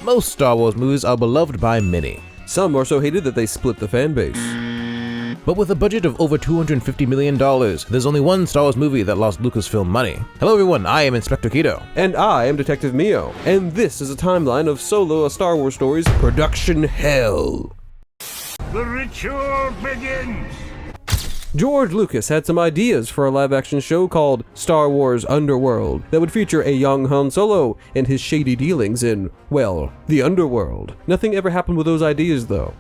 Most Star Wars movies are beloved by many. Some are so hated that they split the fan base. But with a budget of over $250 million, there's only one Star Wars movie that lost Lucasfilm money. Hello everyone, I am Inspector Keto. And I am Detective Mio. And this is a timeline of Solo: A Star Wars Story's production hell. The ritual begins! George Lucas had some ideas for a live-action show called Star Wars Underworld that would feature a young Han Solo and his shady dealings in, well, the underworld. Nothing ever happened with those ideas though.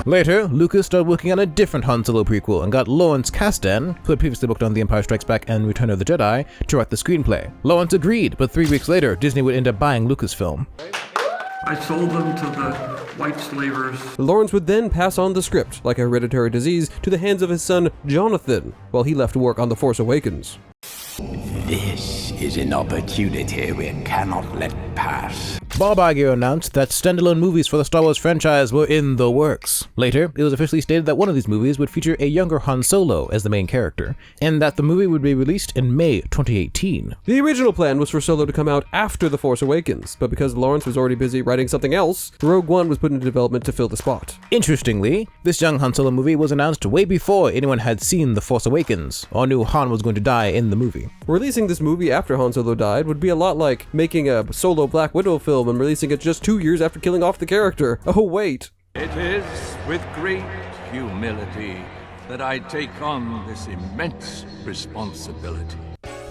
Later, Lucas started working on a different Han Solo prequel and got Lawrence Kasdan, who had previously worked on The Empire Strikes Back and Return of the Jedi, to write the screenplay. Lawrence agreed, but 3 weeks later, Disney would end up buying Lucasfilm. I sold them to the white slavers. Lawrence would then pass on the script, like a hereditary disease, to the hands of his son, Jonathan, while he left to work on The Force Awakens. This is an opportunity we cannot let pass. Bob Iger announced that standalone movies for the Star Wars franchise were in the works. Later, it was officially stated that one of these movies would feature a younger Han Solo as the main character, and that the movie would be released in May 2018. The original plan was for Solo to come out after The Force Awakens, but because Lawrence was already busy writing something else, Rogue One was put into development to fill the spot. Interestingly, this young Han Solo movie was announced way before anyone had seen The Force Awakens, or knew Han was going to die in the movie. Releasing this movie after Han Solo died would be a lot like making a Solo Black Widow film and releasing it just 2 years after killing off the character. Oh wait. It is with great humility that I take on this immense responsibility.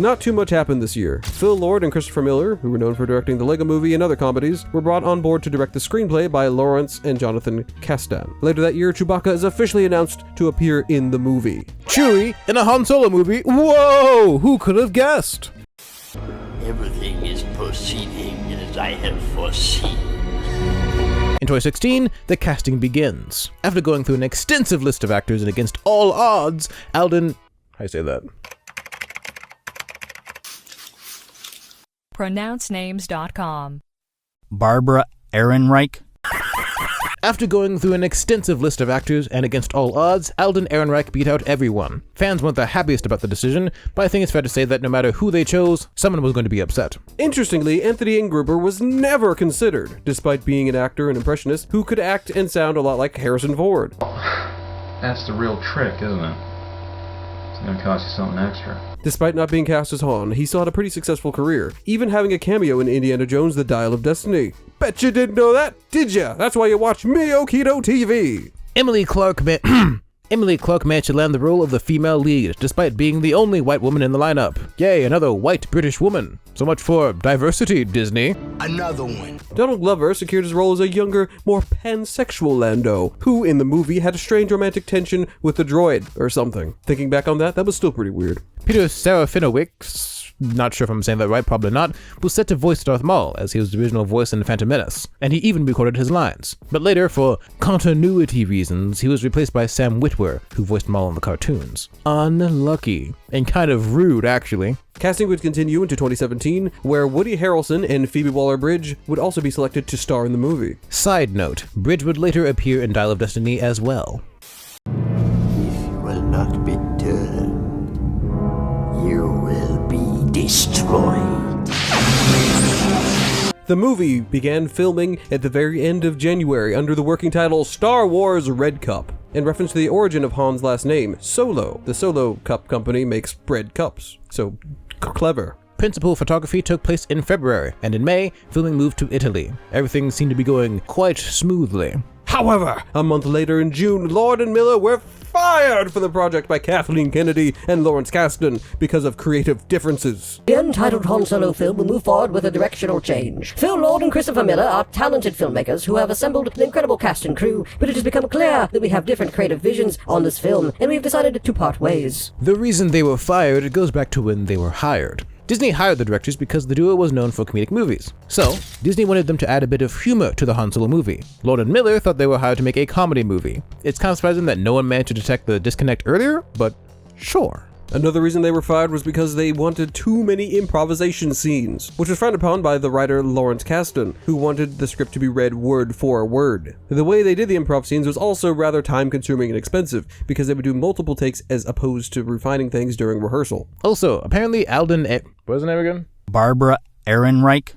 Not too much happened this year. Phil Lord and Christopher Miller, who were known for directing the Lego Movie and other comedies, were brought on board to direct the screenplay by Lawrence and Jonathan Kasdan. Later that year, Chewbacca is officially announced to appear in the movie. Chewie in a Han Solo movie? Whoa! Who could have guessed? Everything is proceeding as I have foreseen. In 2016, the casting begins. After going through an extensive list of actors and against all odds, Alden... How do you say that? PronounceNames.com. Barbara Ehrenreich. After going through an extensive list of actors and against all odds, Alden Ehrenreich beat out everyone. Fans weren't the happiest about the decision, but I think it's fair to say that no matter who they chose, someone was going to be upset. Interestingly, Anthony Ingruber was never considered, despite being an actor and impressionist who could act and sound a lot like Harrison Ford. That's the real trick, isn't it? It's gonna cost you something extra. Despite not being cast as Han, he still had a pretty successful career, even having a cameo in Indiana Jones: The Dial of Destiny. Bet you didn't know that, did ya? That's why you watch Mio Keto TV. Emily Clark managed to land the role of the female lead, despite being the only white woman in the lineup. Yay, another white British woman. So much for diversity, Disney. Another one. Donald Glover secured his role as a younger, more pansexual Lando, who in the movie had a strange romantic tension with the droid, or something. Thinking back on that was still pretty weird. Peter Serafinowicz, not sure if I'm saying that right, probably not, was set to voice Darth Maul, as he was the original voice in The Phantom Menace, and he even recorded his lines. But later, for continuity reasons, he was replaced by Sam Witwer, who voiced Maul in the cartoons. Unlucky. And kind of rude, actually. Casting would continue into 2017, where Woody Harrelson and Phoebe Waller-Bridge would also be selected to star in the movie. Side note, Bridge would later appear in Dial of Destiny as well. If you will not be turned, you will be destroyed. The movie began filming at the very end of January under the working title Star Wars Red Cup, in reference to the origin of Han's last name, Solo. The Solo Cup company makes bread cups, so clever. Principal photography took place in February, and in May, filming moved to Italy. Everything seemed to be going quite smoothly. However, a month later in June, Lord and Miller were fired for the project by Kathleen Kennedy and Lawrence Kasdan because of creative differences. The untitled Han Solo film will move forward with a directional change. Phil Lord and Christopher Miller are talented filmmakers who have assembled an incredible cast and crew, but it has become clear that we have different creative visions on this film, and we have decided to part ways. The reason they were fired goes back to when they were hired. Disney hired the directors because the duo was known for comedic movies. So, Disney wanted them to add a bit of humor to the Han Solo movie. Lord and Miller thought they were hired to make a comedy movie. It's kind of surprising that no one managed to detect the disconnect earlier, but sure. Another reason they were fired was because they wanted too many improvisation scenes, which was frowned upon by the writer Lawrence Kasdan, who wanted the script to be read word for word. The way they did the improv scenes was also rather time-consuming and expensive, because they would do multiple takes as opposed to refining things during rehearsal. Also, apparently Alden... what was his name again? Barbara Ehrenreich.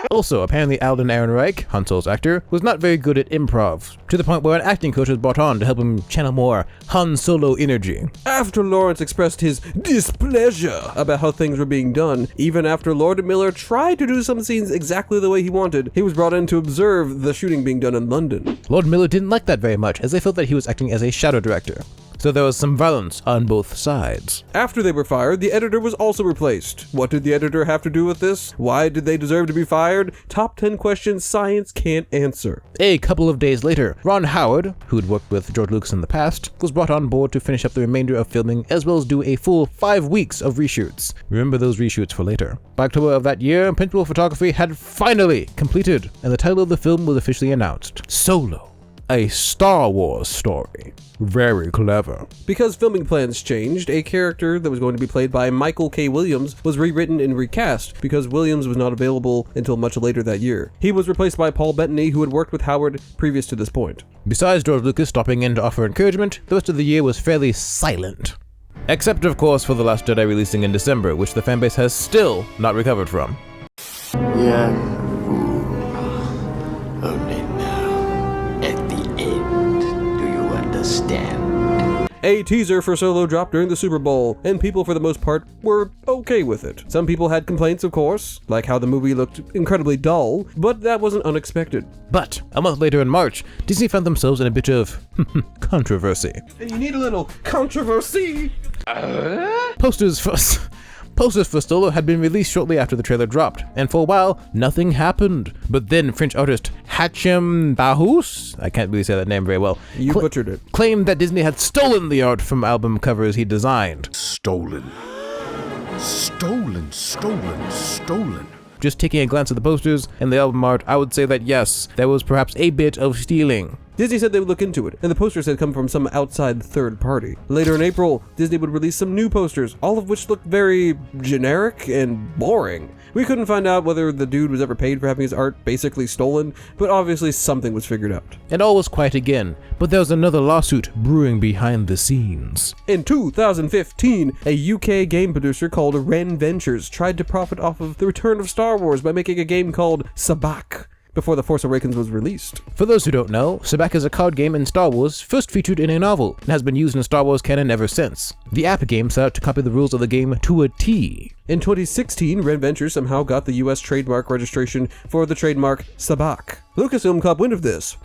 Also, apparently Alden Ehrenreich, Han Solo's actor, was not very good at improv, to the point where an acting coach was brought on to help him channel more Han Solo energy. After Lawrence expressed his displeasure about how things were being done, even after Lord Miller tried to do some scenes exactly the way he wanted, he was brought in to observe the shooting being done in London. Lord Miller didn't like that very much, as they felt that he was acting as a shadow director. So there was some violence on both sides. After they were fired, the editor was also replaced. What did the editor have to do with this? Why did they deserve to be fired? Top 10 questions science can't answer. A couple of days later, Ron Howard, who'd worked with George Lucas in the past, was brought on board to finish up the remainder of filming as well as do a full 5 weeks of reshoots. Remember those reshoots for later. By October of that year, principal photography had finally completed, and the title of the film was officially announced: Solo, a Star Wars story. Very clever. Because filming plans changed, a character that was going to be played by Michael K. Williams was rewritten and recast because Williams was not available until much later that year. He was replaced by Paul Bettany, who had worked with Howard previous to this point. Besides George Lucas stopping in to offer encouragement, the rest of the year was fairly silent. Except, of course, for The Last Jedi releasing in December, which the fanbase has still not recovered from. Young fool. Only now, at the end, do you understand? A teaser for Solo dropped during the Super Bowl, and people for the most part were okay with it. Some people had complaints, of course, like how the movie looked incredibly dull, but that wasn't unexpected. But a month later in March, Disney found themselves in a bit of controversy. And you need a little controversy! Posters for Solo had been released shortly after the trailer dropped, and for a while, nothing happened. But then French artist Hachem Bahous, I can't really say that name very well, You butchered it. claimed that Disney had stolen the art from album covers he designed. Stolen. Stolen, stolen, stolen. Just taking a glance at the posters and the album art, I would say that yes, there was perhaps a bit of stealing. Disney said they would look into it, and the posters had come from some outside third party. Later in April, Disney would release some new posters, all of which looked very generic and boring. We couldn't find out whether the dude was ever paid for having his art basically stolen, but obviously something was figured out. And all was quiet again, but there was another lawsuit brewing behind the scenes. In 2015, a UK game producer called Ren Ventures tried to profit off of the return of Star Wars by making a game called Sabacc before The Force Awakens was released. For those who don't know, Sabacc is a card game in Star Wars first featured in a novel and has been used in Star Wars canon ever since. The app game set out to copy the rules of the game to a T. In 2016, Ren Ventures somehow got the US trademark registration for the trademark Sabacc. Lucasfilm caught wind of this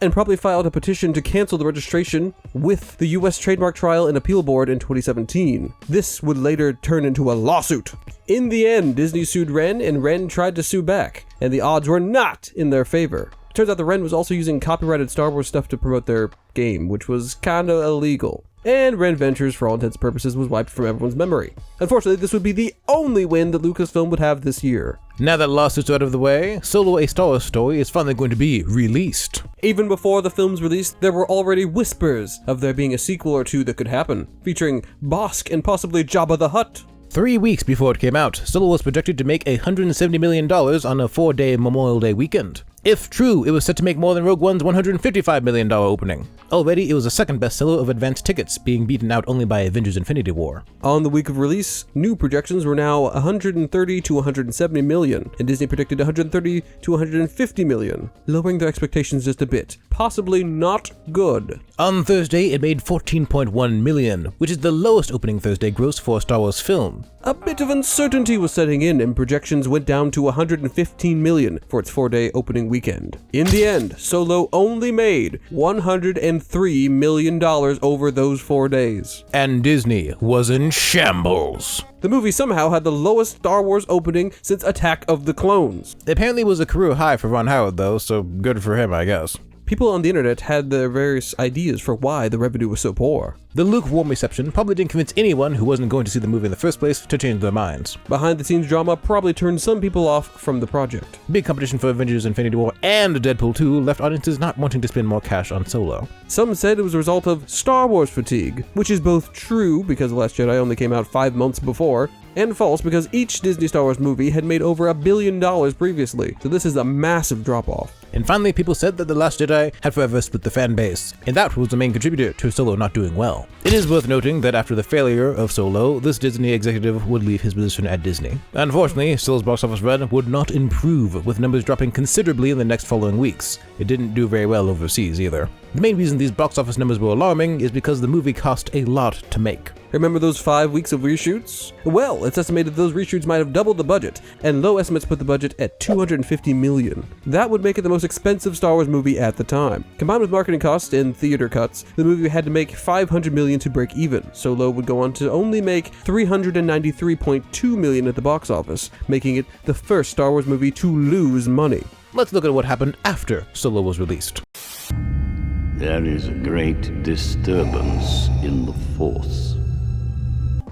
and probably filed a petition to cancel the registration with the US Trademark Trial and Appeal Board in 2017. This would later turn into a lawsuit. In the end, Disney sued Ren, and Ren tried to sue back, and the odds were not in their favor. Turns out the Ren was also using copyrighted Star Wars stuff to promote their game, which was kinda illegal. And Ren Ventures, for all intents and purposes, was wiped from everyone's memory. Unfortunately, this would be the only win that Lucasfilm would have this year. Now that lawsuits are out of the way, Solo, a Star Wars story is finally going to be released. Even before the film's release, there were already whispers of there being a sequel or two that could happen, featuring Bossk and possibly Jabba the Hutt. 3 weeks before it came out, Solo was projected to make $170 million on a 4-day Memorial Day weekend. If true, it was set to make more than Rogue One's $155 million opening. Already, it was the second bestseller of advanced tickets, being beaten out only by Avengers Infinity War. On the week of release, new projections were now 130 to 170 million, and Disney predicted 130 to 150 million, lowering their expectations just a bit. Possibly not good. On Thursday, it made $14.1 million, which is the lowest opening Thursday gross for a Star Wars film. A bit of uncertainty was setting in, and projections went down to 115 million for its 4-day opening weekend. In the end, Solo only made $103 million over those 4 days. And Disney was in shambles. The movie somehow had the lowest Star Wars opening since Attack of the Clones. Apparently it was a career high for Ron Howard though, so good for him, I guess. People on the internet had their various ideas for why the revenue was so poor. The lukewarm reception probably didn't convince anyone who wasn't going to see the movie in the first place to change their minds. Behind-the-scenes drama probably turned some people off from the project. Big competition for Avengers Infinity War and Deadpool 2 left audiences not wanting to spend more cash on Solo. Some said it was a result of Star Wars fatigue, which is both true because The Last Jedi only came out 5 months before, and false because each Disney Star Wars movie had made over $1 billion previously, so this is a massive drop-off. And finally, people said that The Last Jedi had forever split the fan base, and that was the main contributor to Solo not doing well. It is worth noting that after the failure of Solo, this Disney executive would leave his position at Disney. Unfortunately, Solo's box office run would not improve, with numbers dropping considerably in the next following weeks. It didn't do very well overseas either. The main reason these box office numbers were alarming is because the movie cost a lot to make. Remember those 5 weeks of reshoots? Well, it's estimated those reshoots might have doubled the budget, and low estimates put the budget at $250 million. That would make it the most expensive Star Wars movie at the time. Combined with marketing costs and theater cuts, the movie had to make $500 million to break even. Solo would go on to only make $393.2 million at the box office, making it the first Star Wars movie to lose money. Let's look at what happened after Solo was released. There is a great disturbance in the Force.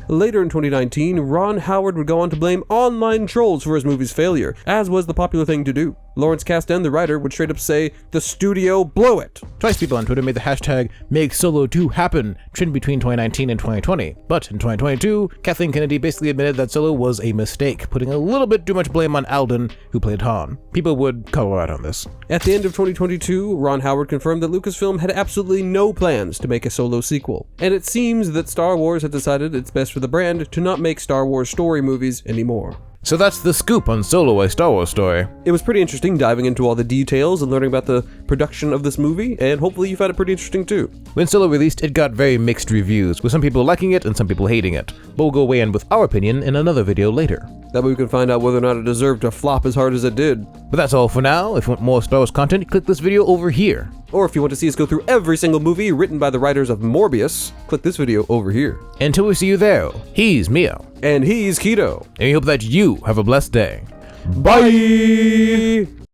Later in 2019, Ron Howard would go on to blame online trolls for his movie's failure, as was the popular thing to do. Lawrence Kasdan, the writer, would straight up say, "The studio blew it." Twice people on Twitter made the hashtag #MakeSolo2 happen trend between 2019 and 2020. But in 2022, Kathleen Kennedy basically admitted that Solo was a mistake, putting a little bit too much blame on Alden, who played Han. People would color out on this. At the end of 2022, Ron Howard confirmed that Lucasfilm had absolutely no plans to make a Solo sequel. And it seems that Star Wars had decided it's best for the brand to not make Star Wars story movies anymore. So that's the scoop on Solo, a Star Wars story. It was pretty interesting diving into all the details and learning about the production of this movie, and hopefully you found it pretty interesting too. When Solo released, it got very mixed reviews, with some people liking it and some people hating it. But we'll go away in with our opinion in another video later. That way we can find out whether or not it deserved to flop as hard as it did. But that's all for now. If you want more Star Wars content, click this video over here. Or if you want to see us go through every single movie written by the writers of Morbius, click this video over here. Until we see you there, he's Mio. And he's Keto. And we hope that you have a blessed day. Bye!